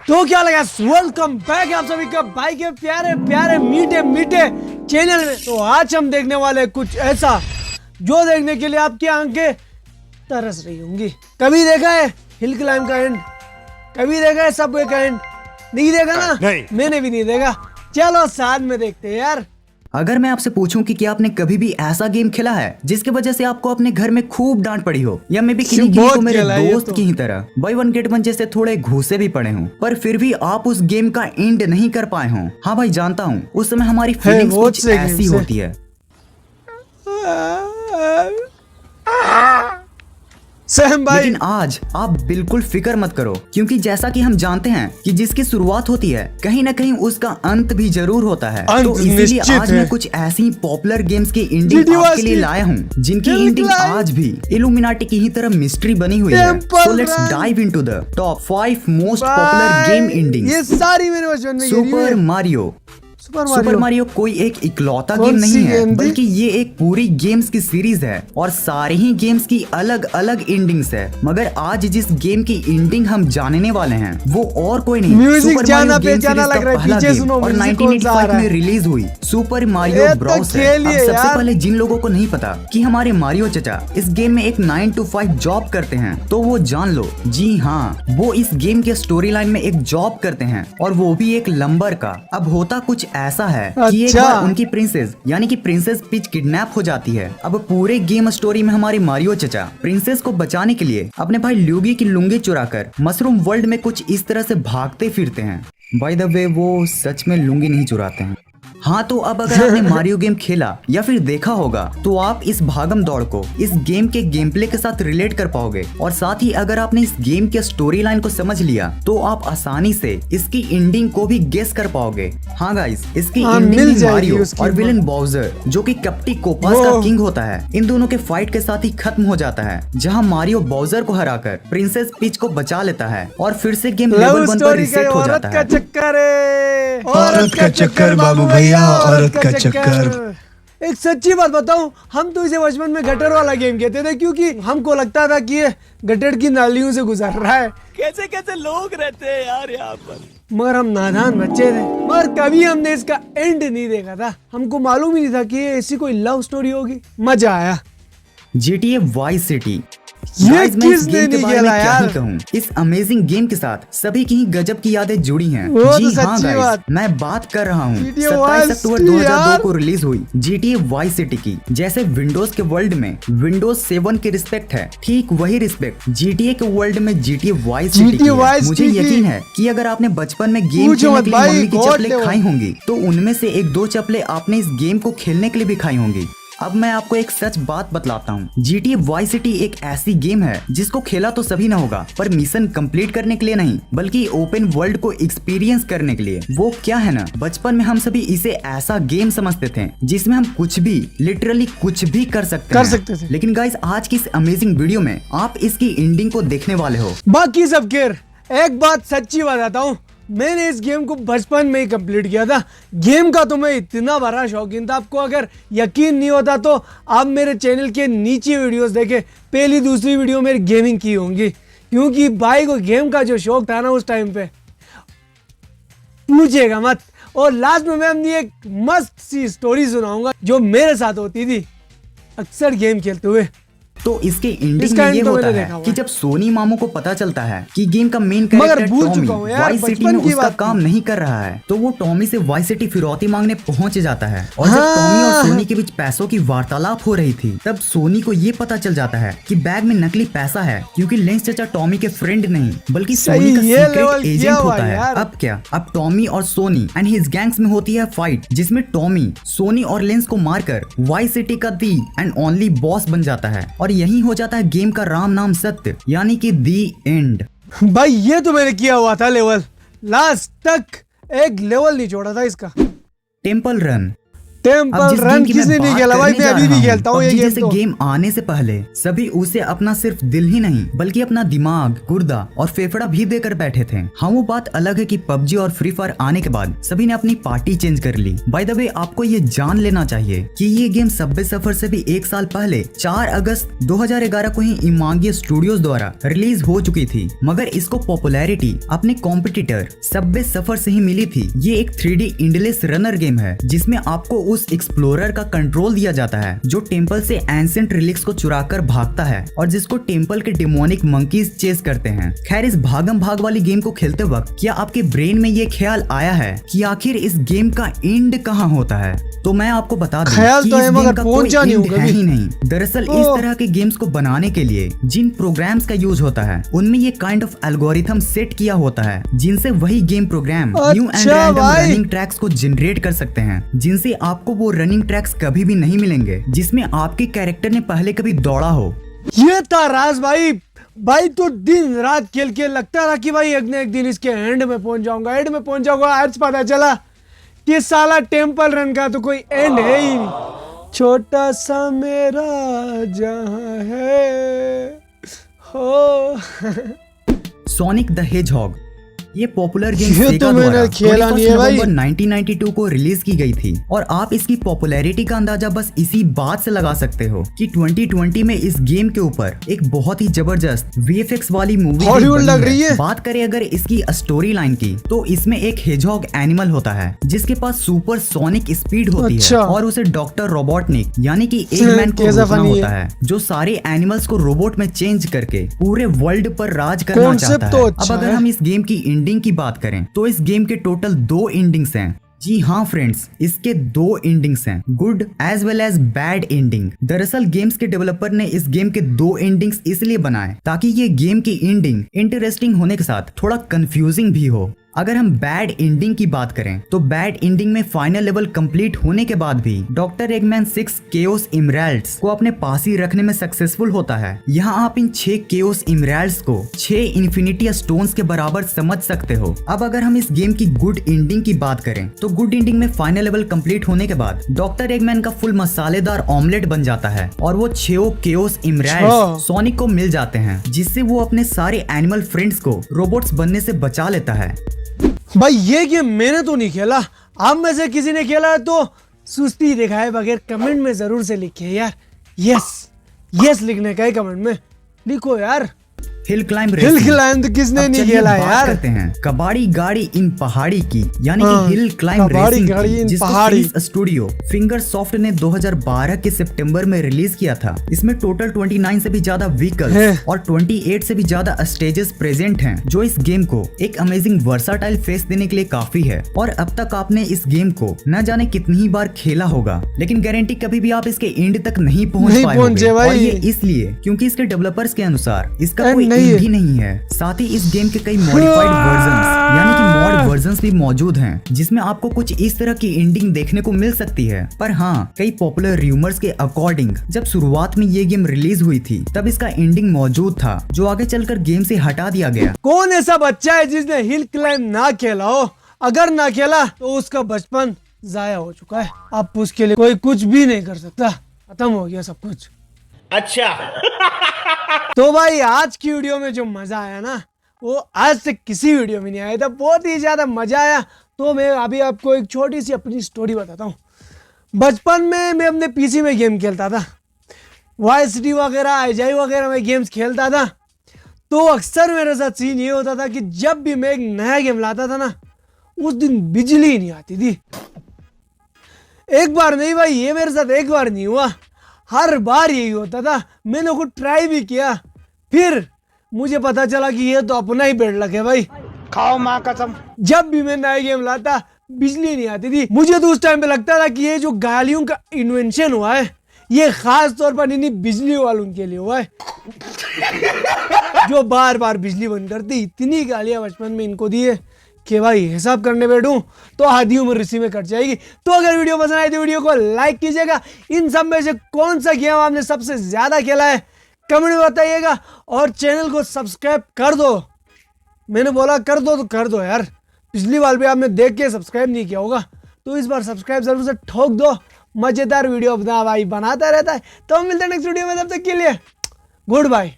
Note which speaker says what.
Speaker 1: तो क्या लगा, वेलकम बैक आप सभी का भाई के प्यारे प्यारे मीठे मीठे चैनल में। तो आज हम देखने वाले हैं कुछ ऐसा जो देखने के लिए आपकी आंखें तरस रही होंगी। कभी देखा है हिल क्लाइंब का एंड, कभी देखा है सबवे का एंड? नहीं देखा ना?
Speaker 2: नहीं।
Speaker 1: मैंने भी नहीं देखा। चलो साथ में देखते हैं यार।
Speaker 3: अगर मैं आपसे पूछूं कि क्या आपने कभी भी ऐसा गेम खेला है जिसके वजह से आपको अपने घर में खूब डांट पड़ी हो, या मे भी किन्हीं को मेरे दोस्त की ही तरह बाय वन गेट वन जैसे थोड़े घूसे भी पड़े हों, पर फिर भी आप उस गेम का एंड नहीं कर पाए हों। हाँ भाई, जानता हूँ उस समय हमारी फीलिंग्स कुछ ऐसी होती है।
Speaker 1: सहम भाई,
Speaker 3: लेकिन आज आप बिल्कुल फिक्र मत करो, क्योंकि जैसा कि हम जानते हैं कि जिसकी शुरुआत होती है कहीं ना कहीं उसका अंत भी जरूर होता है। तो इसीलिए आज मैं कुछ ऐसी पॉपुलर गेम्स की एंडिंग आपके लिए लाया हूँ जिनकी एंडिंग आज भी इल्यूमिनाटी की ही तरह मिस्ट्री बनी हुई है। So let's dive into the top 5 most popular game endings.
Speaker 1: ये सारी मेरे बचपन में
Speaker 3: सुपर मारियो। सुपर मारियो कोई एक इकलौता गेम नहीं है, बल्कि ये एक पूरी गेम्स की सीरीज है और सारे ही गेम्स की अलग अलग एंडिंग्स है। मगर आज जिस गेम की एंडिंग हम जानने वाले हैं वो और कोई नहीं,
Speaker 1: म्यूजिक
Speaker 3: सुपर
Speaker 1: जाना
Speaker 3: मारियो गेम
Speaker 1: पहचाना
Speaker 3: सीरीज
Speaker 1: लग रहा
Speaker 3: का
Speaker 1: है।
Speaker 3: पहला
Speaker 1: पीछे
Speaker 3: गेम
Speaker 1: सुनो,
Speaker 3: और
Speaker 1: म्यूजिक कौन सा आ
Speaker 3: 1985
Speaker 1: रहा
Speaker 3: में
Speaker 1: है?
Speaker 3: रिलीज हुई सुपर मारियो
Speaker 1: ये तो
Speaker 3: ब्रॉस है।
Speaker 1: खेलिए
Speaker 3: अब सबसे
Speaker 1: यार।
Speaker 3: पहले जिन लोगों को नहीं पता कि हमारे मारियो चचा इस गेम में एक 9 to 5 जॉब करते हैं, तो वो जान लो, जी हाँ, वो इस गेम के स्टोरी लाइन में एक जॉब करते हैं और वो भी एक लंबर का। अब होता कुछ ऐसा है कि एक बार उनकी प्रिंसेस यानी कि प्रिंसेस पीच किडनैप हो जाती है। अब पूरे गेम स्टोरी में हमारे मारियो चचा प्रिंसेस को बचाने के लिए अपने भाई ल्यूगी की लुंगी चुराकर मशरूम वर्ल्ड में कुछ इस तरह से भागते फिरते हैं। बाय द वे, वो सच में लुंगी नहीं चुराते हैं। हाँ, तो अब अगर आपने मारियो गेम खेला या फिर देखा होगा तो आप इस भागम दौड़ को इस गेम के गेम प्ले के साथ रिलेट कर पाओगे, और साथ ही अगर आपने इस गेम के स्टोरी लाइन को समझ लिया तो आप आसानी से इसकी एंडिंग को भी गेस कर पाओगे। हाँ गाइस, इसकी एंडिंग मारियो और विलन बाउजर, जो कि कपटी कोपास का किंग होता है, इन दोनों के फाइट के साथ ही खत्म हो जाता है, जहाँ मारियो बाउजर को हराकर प्रिंसेस पीच को बचा लेता है और फिर से गेम लेवल 1 पर रीसेट हो जाता है।
Speaker 2: औरत का चक्कर बाबू भैया, औरत का चक्कर।
Speaker 1: एक सच्ची बात बताऊं, हम तो इसे बचपन में गटर वाला गेम कहते थे, क्योंकि हमको लगता था कि ये गटर की नालियों से गुजर रहा है।
Speaker 4: कैसे कैसे लोग रहते हैं यार यहाँ पर।
Speaker 1: मगर हम नादान बच्चे थे, मगर कभी हमने इसका एंड नहीं देखा था। हमको मालूम ही नहीं था कि ये ऐसी कोई लव स्टोरी होगी। मजा आया।
Speaker 3: GTA वाइस सिटी,
Speaker 1: ये किसने नहीं खेला यार?
Speaker 3: इस अमेजिंग गेम के साथ सभी की ही गजब की यादें जुड़ी हैं। जी हाँ गाइस, मैं बात कर रहा हूँ 27 अक्टूबर 2002 को रिलीज हुई GTA वाइस सिटी की। जैसे विंडोज के वर्ल्ड में विंडोज 7 की रिस्पेक्ट है, ठीक वही रिस्पेक्ट GTA के वर्ल्ड में GTA वाइस सिटी की है। मुझे यकीन है कि अगर आपने बचपन में गेम खेलने के लिए मम्मी की चप्पलें खाई होंगी तो उनमें से 1-2 चप्पलें आपने इस गेम को खेलने के लिए भी खाई होंगी। अब मैं आपको एक सच बात बतलाता हूँ, GTA वाइस सिटी एक ऐसी गेम है जिसको खेला तो सभी ना होगा, पर मिशन कंप्लीट करने के लिए नहीं, बल्कि ओपन वर्ल्ड को एक्सपीरियंस करने के लिए। वो क्या है ना, बचपन में हम सभी इसे ऐसा गेम समझते थे जिसमें हम कुछ भी, लिटरली कुछ भी कर सकते थे। लेकिन गाइस, आज की इस अमेजिंग वीडियो में आप इसकी एंडिंग को देखने वाले हो।
Speaker 1: बाकी सब खैर, एक बात सच्ची बताता हूँ, मैंने इस गेम को बचपन में ही कंप्लीट किया था। गेम का तो मैं इतना बड़ा शौकीन था, आपको अगर यकीन नहीं होता तो आप मेरे चैनल के नीचे वीडियोस देखें, पहली दूसरी वीडियो मेरी गेमिंग की होंगी, क्योंकि भाई को गेम का जो शौक था ना उस टाइम पे, पूछेगा मत। और लास्ट में मैं अपनी एक मस्त सी स्टोरी सुनाऊंगा जो मेरे साथ होती थी अक्सर गेम खेलते हुए।
Speaker 3: तो इसके एंडिंग में ये होता है कि जब सोनी मामू को पता चलता है कि गेम का main character Tommy vice city में उसका काम नहीं कर रहा है, तो वो टॉमी से वाइस सिटी फिरौती मांगने पहुंच जाता है। और जब टॉमी और सोनी के बीच पैसों की वार्तालाप हो रही थी, तब सोनी को ये पता चल जाता है कि बैग में नकली पैसा है, क्योंकि लेंस चचा टॉमी के फ्रेंड नहीं बल्कि सोनी का सीक्रेट एजेंट होता है। अब क्या, अब टॉमी और सोनी एंड हिज गैंग्स में होती है फाइट, जिसमें टॉमी सोनी और लेंस को मारकर वाइस सिटी का दी एंड ओनली बॉस बन जाता है, और यही हो जाता है गेम का राम नाम सत्य, यानी कि दी एंड।
Speaker 1: भाई ये तो मैंने किया हुआ था लेवल, लास्ट तक एक लेवल नहीं छोड़ा था इसका।
Speaker 3: Temple run.
Speaker 1: टेम्पल रन किसने नहीं खेला भाई, मैं अभी भी खेलता हूँ ये गेम।
Speaker 3: जैसे गेम आने से पहले सभी उसे अपना सिर्फ दिल ही नहीं बल्कि अपना दिमाग, गुर्दा और फेफड़ा भी देकर बैठे थे। हाँ, वो बात अलग है कि पबजी और फ्री फायर आने के बाद सभी ने अपनी पार्टी चेंज कर ली। बाय द वे, आपको ये जान लेना चाहिए कि ये गेम सबवे सफर से भी 1 साल पहले 4 अगस्त 2011 को ही इमांगी स्टूडियोज द्वारा रिलीज हो चुकी थी, मगर इसको पॉपुलैरिटी अपने कॉम्पिटिटर सबवे सफर से ही मिली थी। ये एक 3D इंडलेस रनर गेम है जिसमें आपको उस एक्सप्लोरर का कंट्रोल दिया जाता है जो टेम्पल से एंशिएंट रिलिक्स को चुराकर भागता है और जिसको टेम्पल के डेमोनिक मंकीज चेस करते हैं। खैर, इस भागम भाग वाली गेम को खेलते वक्त क्या आपके ब्रेन में ये ख्याल आया है कि आखिर इस गेम का एंड कहाँ होता है? तो मैं आपको बता दूं कि
Speaker 1: तो
Speaker 3: इस गेम का कोई एंड है ही नहीं।
Speaker 1: नहीं।
Speaker 3: दरअसल इस तरह के गेम्स को बनाने के लिए जिन प्रोग्राम्स का यूज होता है उनमें ये काइंड ऑफ एल्गोरिथम सेट किया होता है जिनसे वही game program new and random running tracks को जनरेट कर सकते हैं, जिनसे आपको वो रनिंग ट्रैक्स कभी भी नहीं मिलेंगे जिसमें आपके कैरेक्टर ने पहले कभी दौड़ा हो।
Speaker 1: ये था राज भाई तो दिन रात खेल के लगता था कि भाई एक न एक दिन इसके एंड में पहुंच जाऊंगा। आज पता चला कि साला टेम्पल रन का तो कोई एंड है ही नहीं। छोटा सा मेरा जहां है हो।
Speaker 3: सोनिक द हेजहॉग ये पॉपुलर गेम
Speaker 1: ये तो मैंने खेला नहीं है भाई।
Speaker 3: 1992 को रिलीज की गई थी और आप इसकी पॉपुलैरिटी का अंदाजा बस इसी बात से लगा सकते हो कि 2020 में इस गेम के ऊपर एक बहुत ही जबरदस्त VFX वाली मूवी
Speaker 1: हॉलीवुड लग रही है।
Speaker 3: बात करें अगर इसकी स्टोरी लाइन की तो इसमें एक हेजहॉग एनिमल होता है जिसके पास सुपर सोनिक स्पीड होती है और उसे डॉक्टर रोबोटनिक यानी कि एगमैन को रोकना होता है जो सारे एनिमल्स को रोबोट में चेंज करके पूरे वर्ल्ड पर राज करना चाहता है। अब अगर हम इस गेम की एंडिंग की बात करें तो इस गेम के टोटल 2 एंडिंग्स हैं। जी हाँ फ्रेंड्स, इसके 2 एंडिंग्स हैं, good as well as bad ending. दरअसल गेम्स के डेवलपर ने इस गेम के 2 एंडिंग्स इसलिए बनाए ताकि ये गेम की एंडिंग इंटरेस्टिंग होने के साथ थोड़ा कंफ्यूजिंग भी हो। अगर हम बैड एंडिंग की बात करें तो बैड एंडिंग में फाइनल लेवल कंप्लीट होने के बाद भी डॉक्टर एगमैन 6 केओस इमराल्ड्स को अपने पास ही रखने में सक्सेसफुल होता है। यहाँ आप इन 6 केओस इमराल्ड्स को 6 इन्फिनिटी स्टोन्स के बराबर समझ सकते हो। अब अगर हम इस गेम की गुड एंडिंग की बात करें तो गुड एंडिंग में फाइनल लेवल कंप्लीट होने के बाद डॉक्टर एगमैन का फुल मसालेदार ऑमलेट बन जाता है और वो 6 केओस इमराल्ड्स सोनिक को मिल जाते हैं जिससे वो अपने सारे एनिमल फ्रेंड्स को रोबोट्स बनने से बचा लेता है।
Speaker 1: भाई ये गेम मैंने तो नहीं खेला, आप में से किसी ने खेला है तो सुस्ती दिखाए बगैर कमेंट में जरूर से लिखिए यार। यस लिखने का ही कमेंट में लिखो यार।
Speaker 3: हिल क्लाइंब
Speaker 1: तो किसने नहीं खेला यार।
Speaker 3: करते हैं कबाड़ी गाड़ी इन पहाड़ी की यानी कि हिल क्लाइंब रेसिंग जिसको स्टूडियो फिंगर सॉफ्ट ने 2012 के सितंबर में रिलीज किया था। इसमें टोटल 29 से भी ज्यादा व्हीकल्स और 28 से भी ज्यादा स्टेजेस प्रेजेंट हैं जो इस गेम को एक अमेजिंग वर्साटाइल फेस देने के लिए काफी है। और अब तक आपने इस गेम को न जाने कितनी ही बार खेला होगा लेकिन गारंटी कभी भी आप इसके एंड तक नहीं पहुंच पाए। और ये इसलिए क्योंकि इसके डेवलपर्स के अनुसार इसका कोई भी नहीं है। साथ ही इस गेम के कई मॉडिफाइड वर्जन्स यानी कि मॉड वर्जन्स भी मौजूद हैं जिसमें आपको कुछ इस तरह की एंडिंग देखने को मिल सकती है। पर हाँ, कई पॉपुलर रूमर्स के अकॉर्डिंग जब शुरुआत में ये गेम रिलीज हुई थी तब इसका एंडिंग मौजूद था जो आगे चलकर गेम से हटा दिया गया।
Speaker 1: कौन ऐसा बच्चा है जिसने हिल क्लाइंब ना खेला हो? अगर ना खेला तो उसका बचपन जाया हो चुका है। अब उसके लिए कोई कुछ भी नहीं कर सकता, खत्म हो गया सब कुछ।
Speaker 4: अच्छा
Speaker 1: तो भाई आज की वीडियो में जो मजा आया ना वो आज से किसी वीडियो में नहीं आया था, बहुत ही ज्यादा मजा आया। तो मैं अभी आपको एक छोटी सी अपनी स्टोरी बताता हूँ। बचपन में मैं अपने पीसी में गेम खेलता था, वाईसिटी वगैरह आईजाई वगैरह में गेम्स खेलता था। तो अक्सर मेरे साथ सीन ये होता था कि जब भी मैं एक नया गेम लाता था ना उस दिन बिजली ही नहीं आती थी। एक बार नहीं भाई, ये मेरे साथ एक बार नहीं हुआ, हर बार यही होता था। मैंने खुद ट्राई भी किया, फिर मुझे पता चला कि ये तो अपना ही बेड लक है भाई, खाओ माँ कसम। जब भी मैं नया गेम लाता बिजली नहीं आती थी। मुझे तो उस टाइम पे लगता था कि ये जो गालियों का इन्वेंशन हुआ है ये खास तौर पर इन्हीं बिजली वालों के लिए हुआ है जो बार बार बिजली बंद करती। इतनी गालियां बचपन में इनको दी है कि भाई हिसाब करने बैठूं तो आधी उम्र इसी में कट जाएगी। तो अगर वीडियो पसंद आई तो वीडियो को लाइक कीजिएगा। इन सब में से कौन सा गेम आपने सबसे ज्यादा खेला है कमेंट में बताइएगा और चैनल को सब्सक्राइब कर दो। मैंने बोला कर दो तो कर दो यार, पिछली बार भी आपने देख के सब्सक्राइब नहीं किया होगा तो इस बार सब्सक्राइब जरूर से ठोक दो मजेदार वीडियो अपना भाई बनाता रहता है। तो हम मिलते हैं नेक्स्ट वीडियो में, तब तक के लिए गुड बाय।